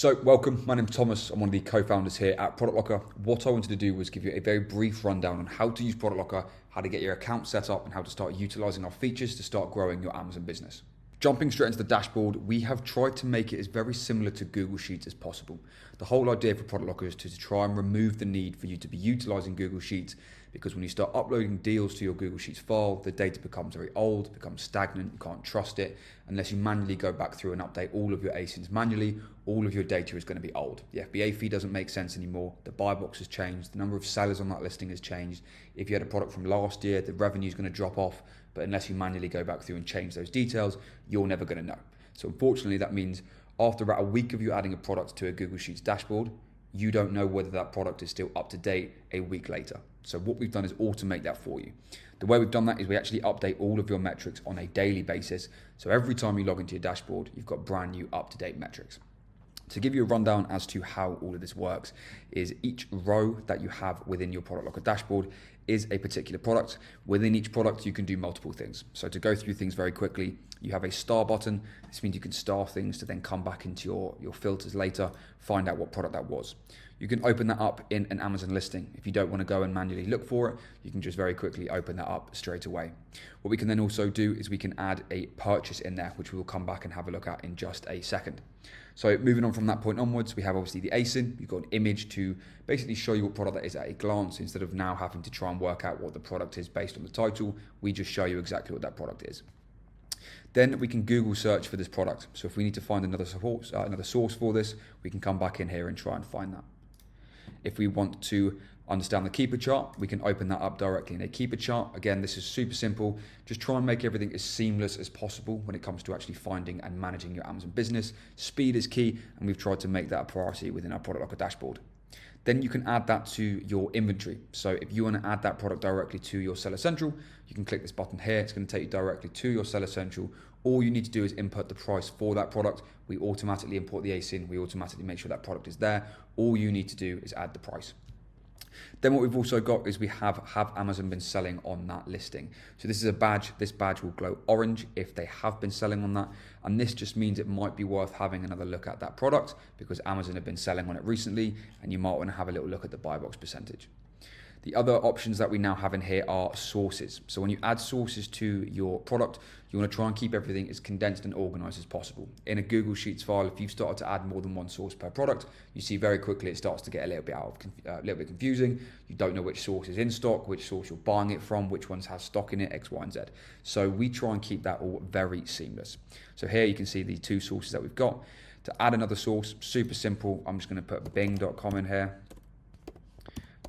So welcome, my name's Thomas. I'm one of the co-founders here at ProductLocker. What I wanted to do was give you a very brief rundown on how to use ProductLocker, how to get your account set up, and how to start utilizing our features to start growing your Amazon business. Jumping straight into the dashboard, we have tried to make it as very similar to Google Sheets as possible. The whole idea for ProductLocker is to try and remove the need for you to be utilizing Google Sheets, because when you start uploading deals to your Google Sheets file, the data becomes very old, becomes stagnant, you can't trust it. Unless you manually go back through and update all of your ASINs manually, all of your data is going to be old. The FBA fee doesn't make sense anymore, the buy box has changed, the number of sellers on that listing has changed. If you had a product from last year, the revenue is going to drop off, but unless you manually go back through and change those details, you're never going to know. So unfortunately, that means after about a week of you adding a product to a Google Sheets dashboard, you don't know whether that product is still up to date a week later. So what we've done is automate that for you. The way we've done that is we actually update all of your metrics on a daily basis. So every time you log into your dashboard, you've got brand new up-to-date metrics. To give you a rundown as to how all of this works is each row that you have within your ProductLocker dashboard is a particular product. Within each product, you can do multiple things. So to go through things very quickly, you have a star button. This means you can star things to then come back into your filters later, find out what product that was. You can open that up in an Amazon listing. If you don't want to go and manually look for it, you can just very quickly open that up straight away. What we can then also do is we can add a purchase in there, which we will come back and have a look at in just a second. So moving on from that point onwards, we have obviously the ASIN. You've got an image to basically show you what product that is at a glance. Instead of now having to try and work out what the product is based on the title, we just show you exactly what that product is. Then we can Google search for this product. So if we need to find another source for this, we can come back in here and try and find that. If we want to understand the keeper chart, we can open that up directly in a keeper chart. Again, this is super simple. Just try and make everything as seamless as possible when it comes to actually finding and managing your Amazon business. Speed is key, and we've tried to make that a priority within our ProductLocker dashboard. Then you can add that to your inventory. So if you want to add that product directly to your Seller Central, you can click this button here. It's going to take you directly to your Seller Central. All you need to do is input the price for that product. We automatically import the ASIN. We automatically make sure that product is there. All you need to do is add the price. Then what we've also got is we have Amazon been selling on that listing. So this is a badge. This badge will glow orange if they have been selling on that. And this just means it might be worth having another look at that product because Amazon have been selling on it recently, and you might want to have a little look at the buy box percentage. The other options that we now have in here are sources. So when you add sources to your product, you want to try and keep everything as condensed and organized as possible. In a Google Sheets file, if you've started to add more than one source per product, you see very quickly it starts to get a little bit confusing. You don't know which source is in stock, which source you're buying it from, which ones have stock in it, X, Y, and Z. So we try and keep that all very seamless. So here you can see the two sources that we've got. To add another source, super simple. I'm just going to put bing.com in here,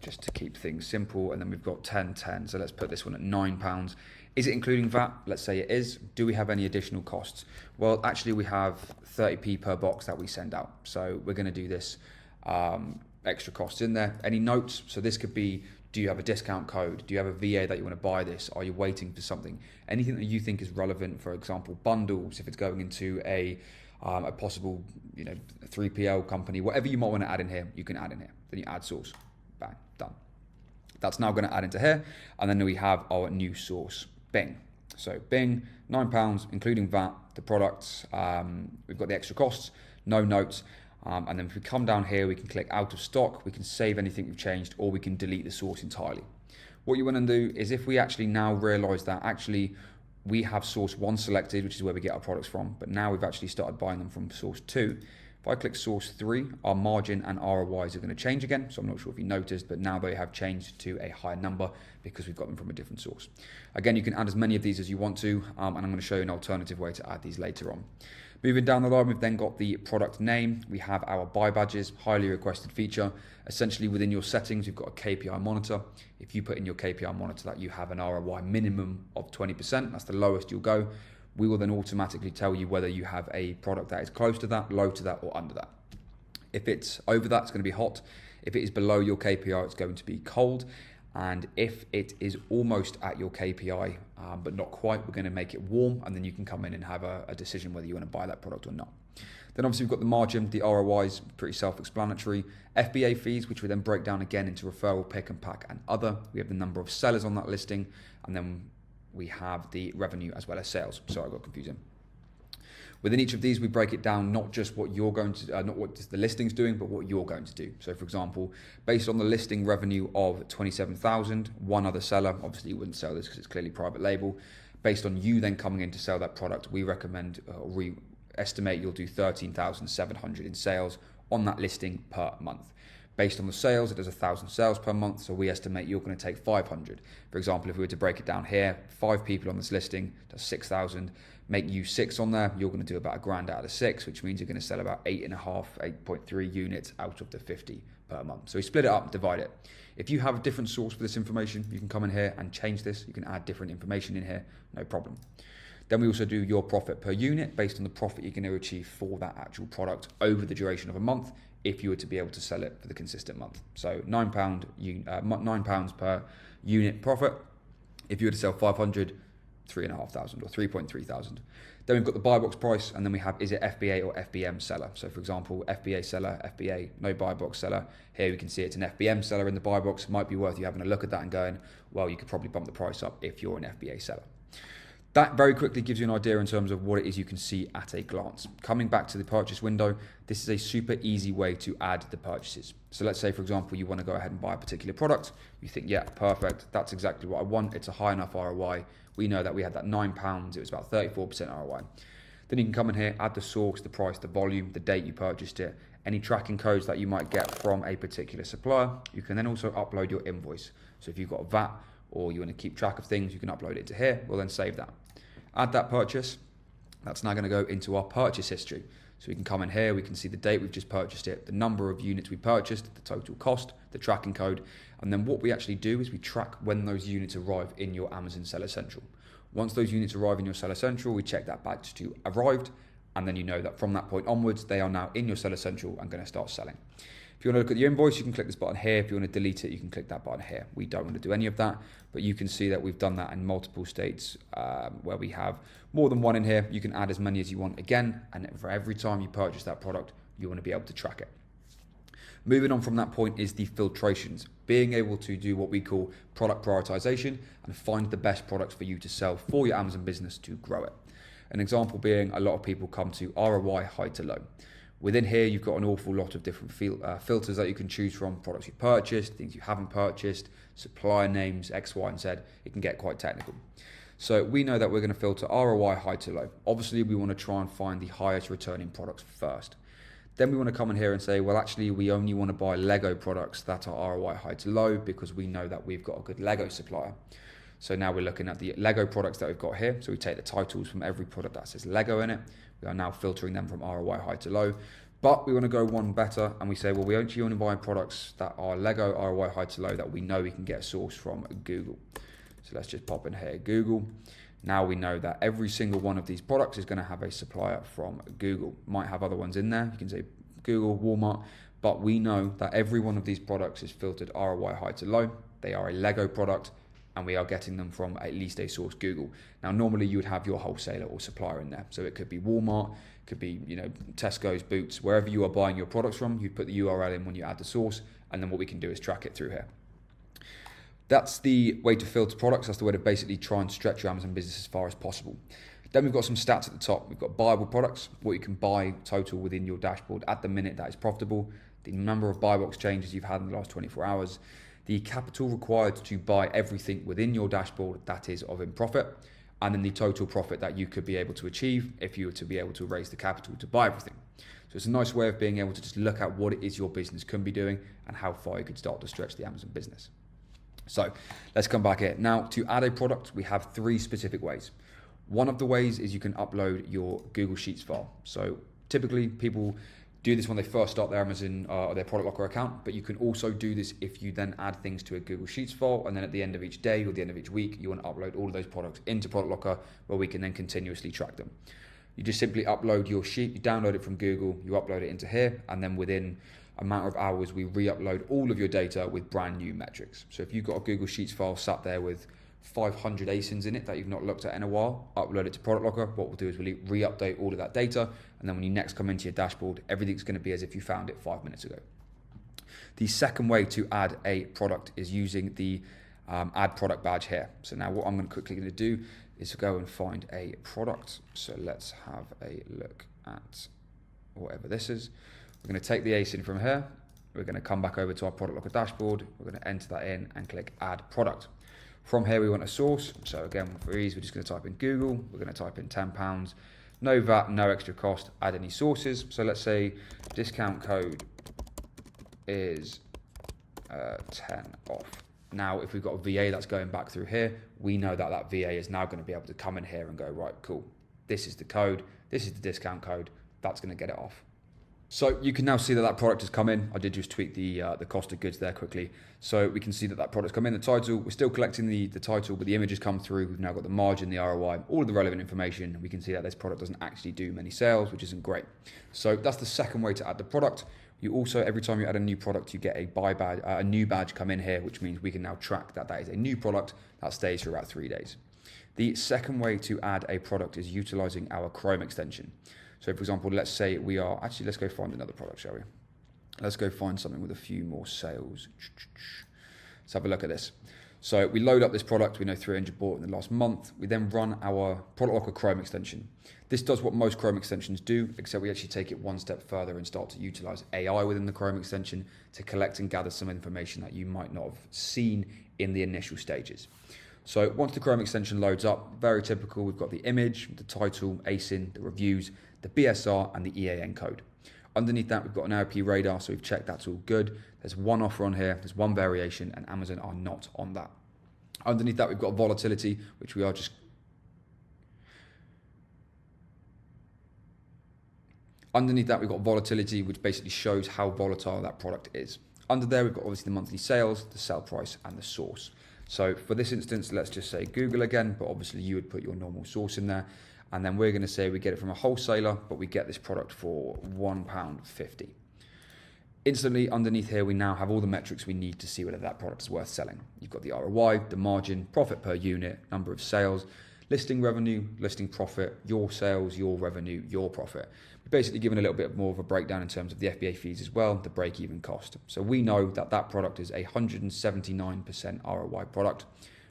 just to keep things simple. And then we've got 10.10. So let's put this one at £9. Is it including VAT? Let's say it is. Do we have any additional costs? Well, actually we have 30p per box that we send out. So we're going to do this extra costs in there. Any notes? So this could be, do you have a discount code? Do you have a VA that you want to buy this? Are you waiting for something? Anything that you think is relevant, for example, bundles, if it's going into a possible 3PL company, whatever you might want to add in here, you can add in here. Then you add source. Bang, done. That's now going to add into here. And then we have our new source, Bing. So Bing, £9, including VAT, the products, we've got the extra costs, no notes. And then if we come down here, we can click out of stock, we can save anything we've changed, or we can delete the source entirely. What you want to do is, if we actually now realize that actually we have source 1 selected, which is where we get our products from, but now we've actually started buying them from source 2. If I click source 3, our margin and ROIs are going to change again. So I'm not sure if you noticed, but now they have changed to a higher number because we've got them from a different source. Again, you can add as many of these as you want to, and I'm going to show you an alternative way to add these later on. Moving down the line, we've then got the product name. We have our buy badges, highly requested feature. Essentially within your settings, you've got a KPI monitor. If you put in your KPI monitor that you have an ROI minimum of 20%, that's the lowest you'll go. We will then automatically tell you whether you have a product that is close to that, low to that, or under that. If it's over that, it's going to be hot. If it is below your KPI, it's going to be cold. And if it is almost at your KPI, but not quite, we're going to make it warm, and then you can come in and have a decision whether you want to buy that product or not. Then obviously we've got the margin, the ROIs, pretty self-explanatory. FBA fees, which we then break down again into referral, pick and pack, and other. We have the number of sellers on that listing, and then we have the revenue as well as sales. Sorry, I got confusing. Within each of these, we break it down, not just what you're going to, not what the listing's doing, but what you're going to do. So for example, based on the listing revenue of 27,000, one other seller, obviously you wouldn't sell this because it's clearly private label. Based on you then coming in to sell that product, we recommend, we estimate you'll do 13,700 in sales on that listing per month. Based on the sales, it does 1,000 sales per month, so we estimate you're going to take 500. For example, if we were to break it down here, 5 people on this listing does 6,000. Make you 6 on there, you're going to do about $1,000 out of 6, which means you're going to sell about 8.3 units out of the 50 per month. So we split it up, divide it. If you have a different source for this information, you can come in here and change this. You can add different information in here, no problem. Then we also do your profit per unit based on the profit you're going to achieve for that actual product over the duration of a month, if you were to be able to sell it for the consistent month. So £9 per unit profit. If you were to sell 500, 3,500 or 3.3 thousand. Then we've got the buy box price, and then we have, is it FBA or FBM seller? So for example, FBA seller, FBA, no buy box seller. Here we can see it's an FBM seller in the buy box. Might be worth you having a look at that and going, well, you could probably bump the price up if you're an FBA seller. That very quickly gives you an idea in terms of what it is you can see at a glance. Coming back to the purchase window, this is a super easy way to add the purchases. So let's say, for example, you want to go ahead and buy a particular product. You think, yeah, perfect. That's exactly what I want. It's a high enough ROI. We know that we had that £9. It was about 34% ROI. Then you can come in here, add the source, the price, the volume, the date you purchased it, any tracking codes that you might get from a particular supplier. You can then also upload your invoice. So if you've got a VAT or you want to keep track of things, you can upload it to here. We'll then save that. Add that purchase. That's now going to go into our purchase history. So we can come in here, we can see the date we've just purchased it, the number of units we purchased, the total cost, the tracking code, and then what we actually do is we track when those units arrive in your Amazon Seller Central. Once those units arrive in your Seller Central, we check that badge to arrived, and then you know that from that point onwards, they are now in your Seller Central and going to start selling. If you want to look at your invoice, you can click this button here. If you want to delete it, you can click that button here. We don't want to do any of that, but you can see that we've done that in multiple states where we have more than one in here. You can add as many as you want again, and for every time you purchase that product, you want to be able to track it. Moving on from that point is the filtrations, being able to do what we call product prioritization and find the best products for you to sell for your Amazon business to grow it. An example being a lot of people come to ROI high to low. Within here, you've got an awful lot of different filters that you can choose from, products you purchased, things you haven't purchased, supplier names, X, Y, and Z. It can get quite technical. So we know that we're going to filter ROI high to low. Obviously, we want to try and find the highest returning products first. Then we want to come in here and say, well, actually, we only want to buy Lego products that are ROI high to low because we know that we've got a good Lego supplier. So now we're looking at the Lego products that we've got here. So we take the titles from every product that says Lego in it. We are now filtering them from ROI high to low. But we want to go one better and we say, well, we only want to buy products that are Lego ROI high to low that we know we can get a source from Google. So let's just pop in here, Google. Now we know that every single one of these products is going to have a supplier from Google. Might have other ones in there. You can say Google, Walmart, but we know that every one of these products is filtered ROI high to low. They are a Lego product, and we are getting them from at least a source Google. Now, normally you would have your wholesaler or supplier in there. So it could be Walmart, could be, Tesco's, Boots, wherever you are buying your products from, you put the URL in when you add the source, and then what we can do is track it through here. That's the way to filter products. That's the way to basically try and stretch your Amazon business as far as possible. Then we've got some stats at the top. We've got buyable products, what you can buy total within your dashboard at the minute that is profitable, the number of buy box changes you've had in the last 24 hours, the capital required to buy everything within your dashboard that is of in profit, and then the total profit that you could be able to achieve if you were to be able to raise the capital to buy everything. So it's a nice way of being able to just look at what it is your business can be doing and how far you could start to stretch the Amazon business. So let's come back here. Now, to add a product, we have 3 specific ways. One of the ways is you can upload your Google Sheets file. So typically people do this when they first start their Amazon or their ProductLocker account, but you can also do this if you then add things to a Google Sheets file, and then at the end of each day or the end of each week, you want to upload all of those products into ProductLocker where we can then continuously track them. You just simply upload your sheet, you download it from Google, you upload it into here, and then within a matter of hours, we re-upload all of your data with brand new metrics. So if you've got a Google Sheets file sat there with 500 ASINs in it that you've not looked at in a while, upload it to ProductLocker. What we'll do is we'll re-update all of that data, and then when you next come into your dashboard, everything's going to be as if you found it 5 minutes ago. The second way to add a product is using the add product badge here. So now what I'm quickly going to do is to go and find a product. So let's have a look at whatever this is. We're going to take the ASIN from here. We're going to come back over to our ProductLocker dashboard. We're going to enter that in and click add product. From here, we want a source. So again, for ease, we're just going to type in Google. We're going to type in £10. No VAT, no extra cost, add any sources. So let's say discount code is 10 off. Now, if we've got a VA that's going back through here, we know that that VA is now going to be able to come in here and go, right, cool. This is the code. This is the discount code. That's going to get it off. So you can now see that that product has come in. I did just tweak the cost of goods there quickly. So we can see that that product's come in, the title. We're still collecting the title, but the image has come through. We've now got the margin, the ROI, all of the relevant information. We can see that this product doesn't actually do many sales, which isn't great. So that's the second way to add the product. You also, every time you add a new product, you get a buy badge, a new badge come in here, which means we can now track that that is a new product that stays for about 3 days. The second way to add a product is utilizing our Chrome extension. So for example, let's say we are, actually let's go find another product, shall we? Let's go find something with a few more sales. Let's have a look at this. So we load up this product, we know 300 bought in the last month. We then run our ProductLocker Chrome extension. This does what most Chrome extensions do, except we actually take it one step further and start to utilize AI within the Chrome extension to collect and gather some information that you might not have seen in the initial stages. So once the Chrome extension loads up, very typical, we've got the image, the title, ASIN, the reviews, the BSR, and the EAN code. Underneath that, we've got an ARP radar, so we've checked that's all good. There's one offer on here, there's one variation, and Amazon are not on that. Underneath that, we've got volatility, which we are just... Underneath that, we've got volatility, which basically shows how volatile that product is. Under there, we've got obviously the monthly sales, the sell price, and the source. So for this instance, let's just say Google again, but obviously you would put your normal source in there. And then we're going to say we get it from a wholesaler, but we get this product for £1.50. Instantly underneath here, we now have all the metrics we need to see whether that product is worth selling. You've got the ROI, the margin, profit per unit, number of sales, listing revenue, listing profit, your sales, your revenue, your profit. We've basically given a little bit more of a breakdown in terms of the FBA fees as well, the break-even cost. So we know that that product is a 179% ROI product,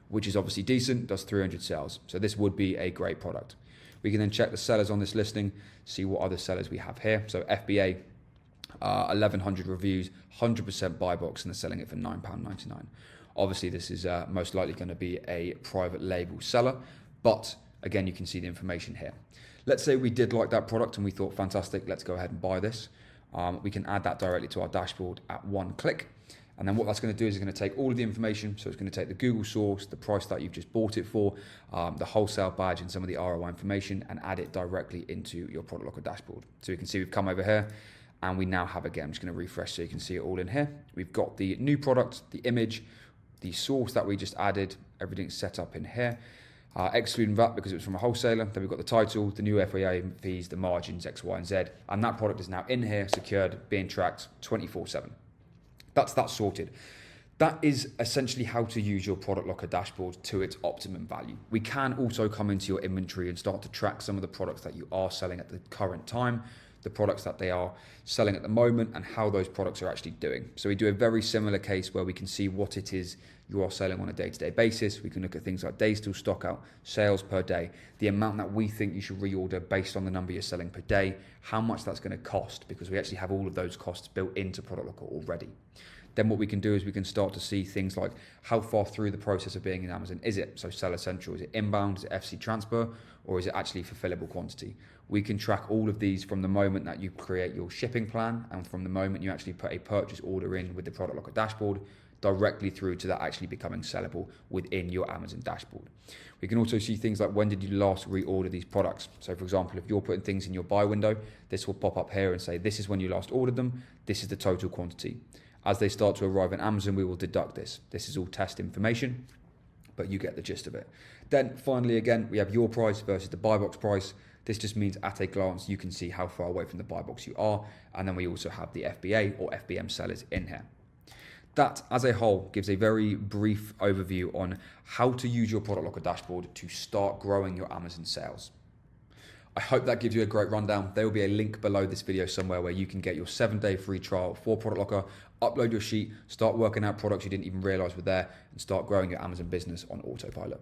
which is obviously decent, does 300 sales. So this would be a great product. We can then check the sellers on this listing, see what other sellers we have here. So FBA, 1,100 reviews, 100% buy box, and they're selling it for £9.99. Obviously, this is most likely going to be a private label seller, but again, you can see the information here. Let's say we did like that product and we thought, fantastic, let's go ahead and buy this. We can add that directly to our dashboard at one click. And then what that's going to do is it's going to take all of the information. So it's going to take the Google source, the price that you've just bought it for, the wholesale badge, and some of the ROI information, and add it directly into your ProductLocker dashboard. So you can see we've come over here and we now have, again, I'm just going to refresh so you can see it all in here. We've got the new product, the image, the source that we just added, everything's set up in here. Excluding VAT because it was from a wholesaler. Then we've got the title, the new FBA fees, the margins, X, Y, and Z. And that product is now in here, secured, being tracked 24/7. That's that sorted. That is essentially how to use your ProductLocker dashboard to its optimum value. We can also come into your inventory and start to track some of the products that you are selling at the current time, the products that they are selling at the moment, and how those products are actually doing. So we do a very similar case where we can see what it is you are selling on a day-to-day basis. We can look at things like days till stock out, sales per day, the amount that we think you should reorder based on the number you're selling per day, how much that's going to cost, because we actually have all of those costs built into ProductLocker already. Then what we can do is we can start to see things like how far through the process of being in Amazon is it? So Seller Central, is it inbound, is it FC transfer, or is it actually fulfillable quantity? We can track all of these from the moment that you create your shipping plan and from the moment you actually put a purchase order in with the ProductLocker dashboard directly through to that actually becoming sellable within your Amazon dashboard. We can also see things like when did you last reorder these products? So for example, if you're putting things in your buy window, this will pop up here and say, this is when you last ordered them, this is the total quantity. As they start to arrive in Amazon, we will deduct this. This is all test information, but you get the gist of it. Then finally, again, we have your price versus the buy box price. This just means at a glance, you can see how far away from the buy box you are. And then we also have the FBA or FBM sellers in here. That, as a whole, gives a very brief overview on how to use your ProductLocker dashboard to start growing your Amazon sales. I hope that gives you a great rundown. There will be a link below this video somewhere where you can get your 7-day free trial for ProductLocker, upload your sheet, start working out products you didn't even realize were there, and start growing your Amazon business on autopilot.